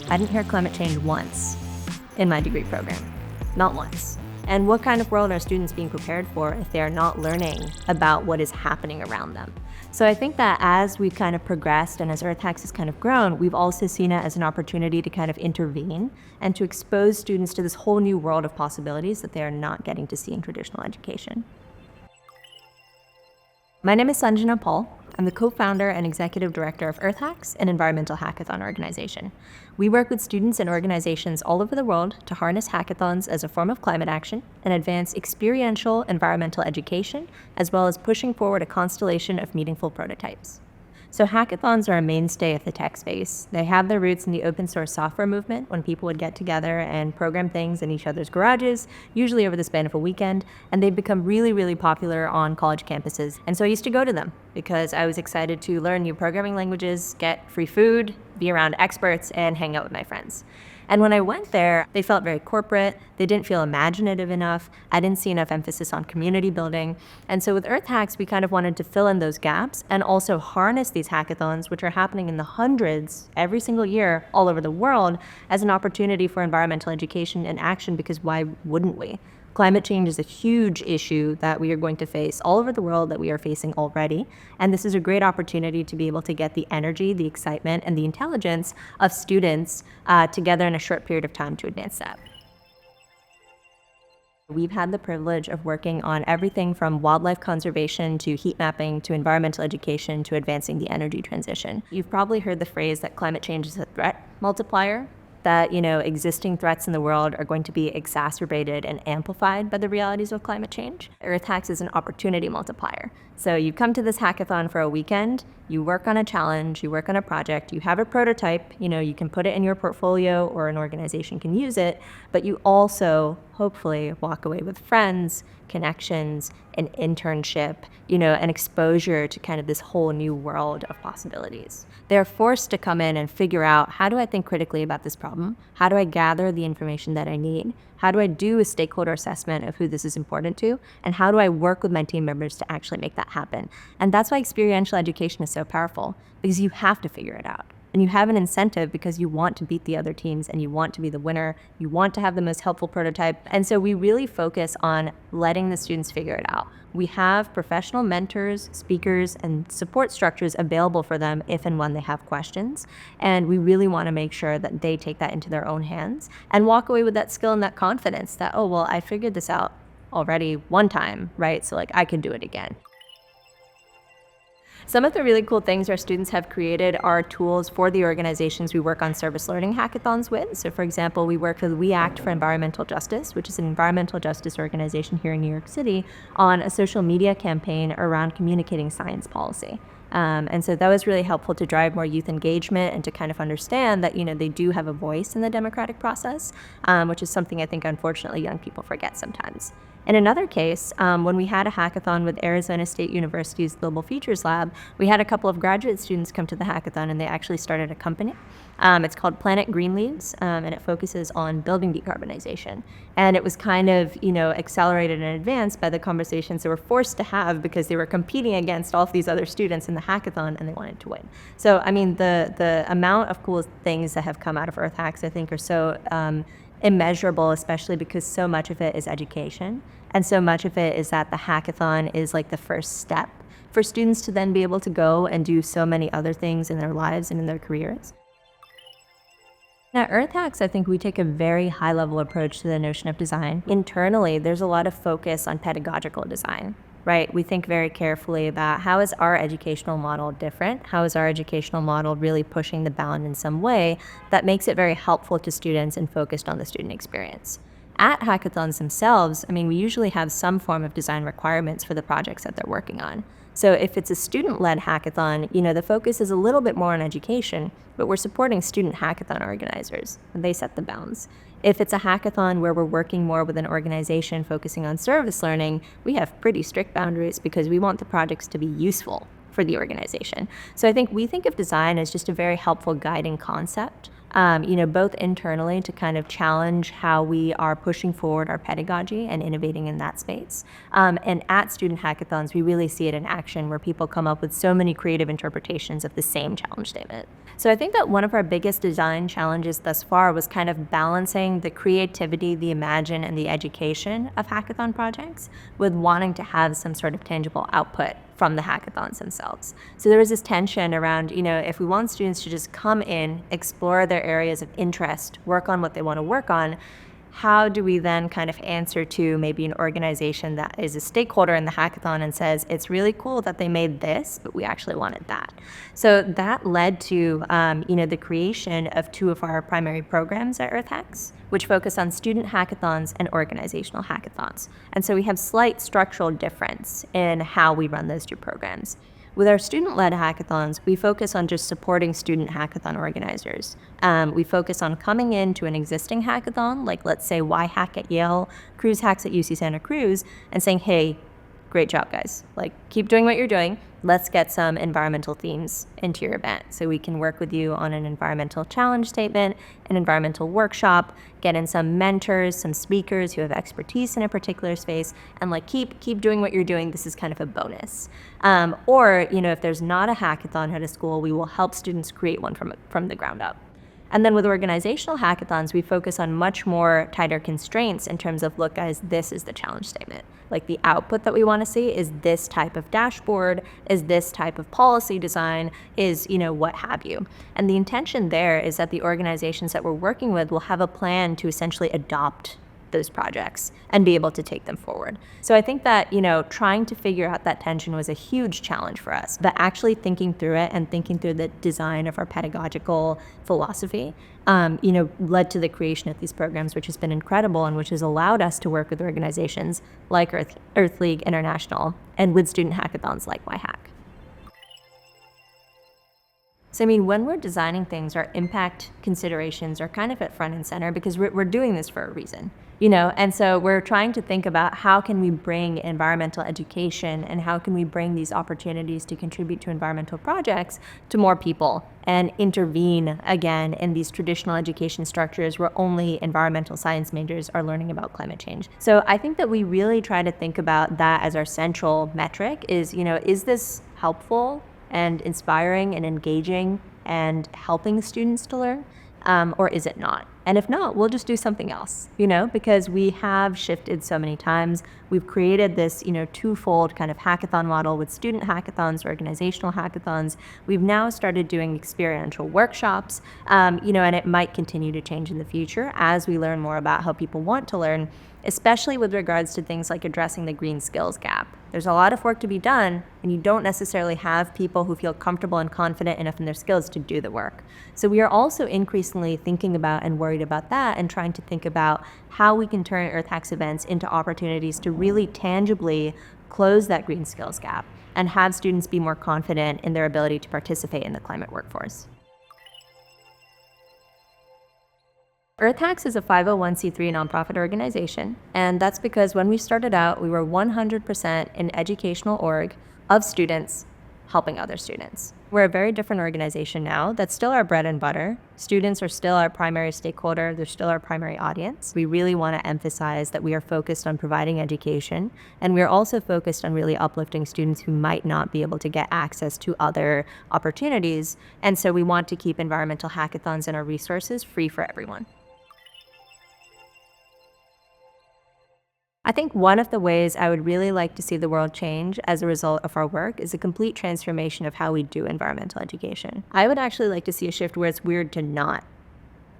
I didn't hear climate change once in my degree program, not once. And what kind of world are students being prepared for if they are not learning about what is happening around them? So I think that as we've kind of progressed and as Earth Hacks has kind of grown, we've also seen it as an opportunity to kind of intervene and to expose students to this whole new world of possibilities that they are not getting to see in traditional education. My name is Sanjana Paul. I'm the co-founder and executive director of Earth Hacks, an environmental hackathon organization. We work with students and organizations all over the world to harness hackathons as a form of climate action and advance experiential environmental education, as well as pushing forward a constellation of meaningful prototypes. So hackathons are a mainstay of the tech space. They have their roots in the open source software movement when people would get together and program things in each other's garages, usually over the span of a weekend, and they've become really, really popular on college campuses. And so I used to go to them because I was excited to learn new programming languages, get free food, be around experts, and hang out with my friends. And when I went there, they felt very corporate. They didn't feel imaginative enough. I didn't see enough emphasis on community building. And so with Earth Hacks, we kind of wanted to fill in those gaps and also harness these hackathons, which are happening in the hundreds every single year all over the world, as an opportunity for environmental education and action, because why wouldn't we? Climate change is a huge issue that we are going to face all over the world, that we are facing already. And this is a great opportunity to be able to get the energy, the excitement, and the intelligence of students together in a short period of time to advance that. We've had the privilege of working on everything from wildlife conservation to heat mapping to environmental education to advancing the energy transition. You've probably heard the phrase that climate change is a threat multiplier, that existing threats in the world are going to be exacerbated and amplified by the realities of climate change. Earth Hacks is an opportunity multiplier. So you come to this hackathon for a weekend, you work on a challenge, you work on a project, you have a prototype, you can put it in your portfolio or an organization can use it, but you also hopefully walk away with friends, connections, an internship, an exposure to kind of this whole new world of possibilities. They're forced to come in and figure out, how do I think critically about this problem? How do I gather the information that I need? How do I do a stakeholder assessment of who this is important to? And how do I work with my team members to actually make that happen? And that's why experiential education is so powerful, because you have to figure it out. And you have an incentive because you want to beat the other teams and you want to be the winner. You want to have the most helpful prototype. And so we really focus on letting the students figure it out. We have professional mentors, speakers, and support structures available for them if and when they have questions. And we really want to make sure that they take that into their own hands and walk away with that skill and that confidence that, oh, well, I figured this out already one time, right? So I can do it again. Some of the really cool things our students have created are tools for the organizations we work on service learning hackathons with. So for example, we work with We Act for Environmental Justice, which is an environmental justice organization here in New York City, on a social media campaign around communicating science policy. And so that was really helpful to drive more youth engagement and to kind of understand that, they do have a voice in the democratic process, which is something I think, unfortunately, young people forget sometimes. In another case, when we had a hackathon with Arizona State University's Global Features Lab, we had a couple of graduate students come to the hackathon and they actually started a company. It's called Planet Green Leaves, and it focuses on building decarbonization. And it was kind of, accelerated and advanced by the conversations they were forced to have because they were competing against all of these other students in the hackathon and they wanted to win. So, the amount of cool things that have come out of Earth Hacks, I think, are so immeasurable, especially because so much of it is education. And so much of it is that the hackathon is like the first step for students to then be able to go and do so many other things in their lives and in their careers. At Earth Hacks, I think we take a very high-level approach to the notion of design. Internally, there's a lot of focus on pedagogical design, right? We think very carefully about how is our educational model different? How is our educational model really pushing the bound in some way that makes it very helpful to students and focused on the student experience? At hackathons themselves, we usually have some form of design requirements for the projects that they're working on. So if it's a student-led hackathon, the focus is a little bit more on education, but we're supporting student hackathon organizers, and they set the bounds. If it's a hackathon where we're working more with an organization focusing on service learning, we have pretty strict boundaries because we want the projects to be useful for the organization. So I think we think of design as just a very helpful guiding concept, both internally to kind of challenge how we are pushing forward our pedagogy and innovating in that space. And at student hackathons, we really see it in action where people come up with so many creative interpretations of the same challenge statement. So I think that one of our biggest design challenges thus far was kind of balancing the creativity, the imagine, and the education of hackathon projects with wanting to have some sort of tangible output from the hackathons themselves. So there was this tension around, if we want students to just come in, explore their areas of interest, work on what they want to work on, how do we then kind of answer to maybe an organization that is a stakeholder in the hackathon and says, it's really cool that they made this, but we actually wanted that. So that led to, the creation of two of our primary programs at EarthHacks, which focus on student hackathons and organizational hackathons. And so we have slight structural difference in how we run those two programs. With our student-led hackathons, we focus on just supporting student hackathon organizers. We focus on coming into an existing hackathon, like let's say Y Hack at Yale, Cruise Hacks at UC Santa Cruz, and saying, hey, great job, guys. Like, keep doing what you're doing. Let's get some environmental themes into your event. So we can work with you on an environmental challenge statement, an environmental workshop, get in some mentors, some speakers who have expertise in a particular space, and keep doing what you're doing. This is kind of a bonus. Or if there's not a hackathon at a school, we will help students create one from the ground up. And then with organizational hackathons, we focus on much more tighter constraints in terms of, look, guys, this is the challenge statement. Like the output that we want to see is this type of dashboard, is this type of policy design, is, what have you. And the intention there is that the organizations that we're working with will have a plan to essentially adopt those projects and be able to take them forward. So I think that, trying to figure out that tension was a huge challenge for us, but actually thinking through it and thinking through the design of our pedagogical philosophy, led to the creation of these programs, which has been incredible and which has allowed us to work with organizations like Earth League International and with student hackathons like YHack. So when we're designing things, our impact considerations are kind of at front and center because we're doing this for a reason, and so we're trying to think about how can we bring environmental education and how can we bring these opportunities to contribute to environmental projects to more people and intervene again in these traditional education structures where only environmental science majors are learning about climate change. So I think that we really try to think about that as our central metric is this helpful and inspiring and engaging and helping students to learn, or is it not? And if not, we'll just do something else, because we have shifted so many times. We've created this, twofold kind of hackathon model with student hackathons, organizational hackathons. We've now started doing experiential workshops, and it might continue to change in the future as we learn more about how people want to learn, especially with regards to things like addressing the green skills gap. There's a lot of work to be done, and you don't necessarily have people who feel comfortable and confident enough in their skills to do the work. So we are also increasingly thinking about and worried about that and trying to think about how we can turn EarthHacks events into opportunities to really tangibly close that green skills gap and have students be more confident in their ability to participate in the climate workforce. EarthHacks is a 501c3 nonprofit organization, and that's because when we started out, we were 100% an educational org of students helping other students. We're a very different organization now. That's still our bread and butter. Students are still our primary stakeholder. They're still our primary audience. We really want to emphasize that we are focused on providing education, and we're also focused on really uplifting students who might not be able to get access to other opportunities. And so we want to keep environmental hackathons and our resources free for everyone. I think one of the ways I would really like to see the world change as a result of our work is a complete transformation of how we do environmental education. I would actually like to see a shift where it's weird to not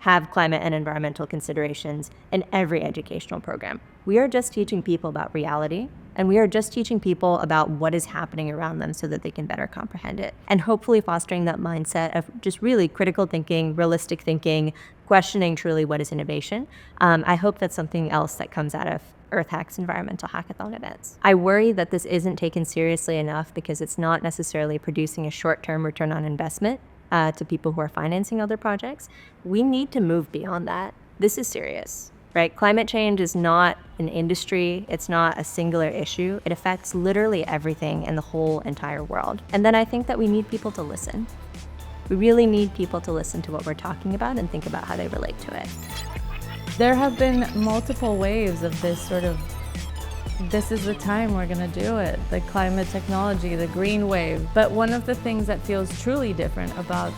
have climate and environmental considerations in every educational program. We are just teaching people about reality, and we are just teaching people about what is happening around them so that they can better comprehend it. And hopefully fostering that mindset of just really critical thinking, realistic thinking, questioning truly what is innovation. I hope that's something else that comes out of EarthHacks environmental hackathon events. I worry that this isn't taken seriously enough because it's not necessarily producing a short-term return on investment to people who are financing other projects. We need to move beyond that. This is serious, right? Climate change is not an industry. It's not a singular issue. It affects literally everything in the whole entire world. And then I think that we need people to listen. We really need people to listen to what we're talking about and think about how they relate to it. There have been multiple waves of this sort of, this is the time we're going to do it, the climate technology, the green wave. But one of the things that feels truly different about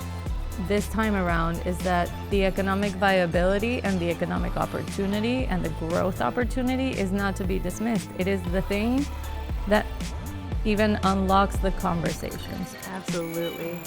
this time around is that the economic viability and the economic opportunity and the growth opportunity is not to be dismissed. It is the thing that even unlocks the conversations. Absolutely.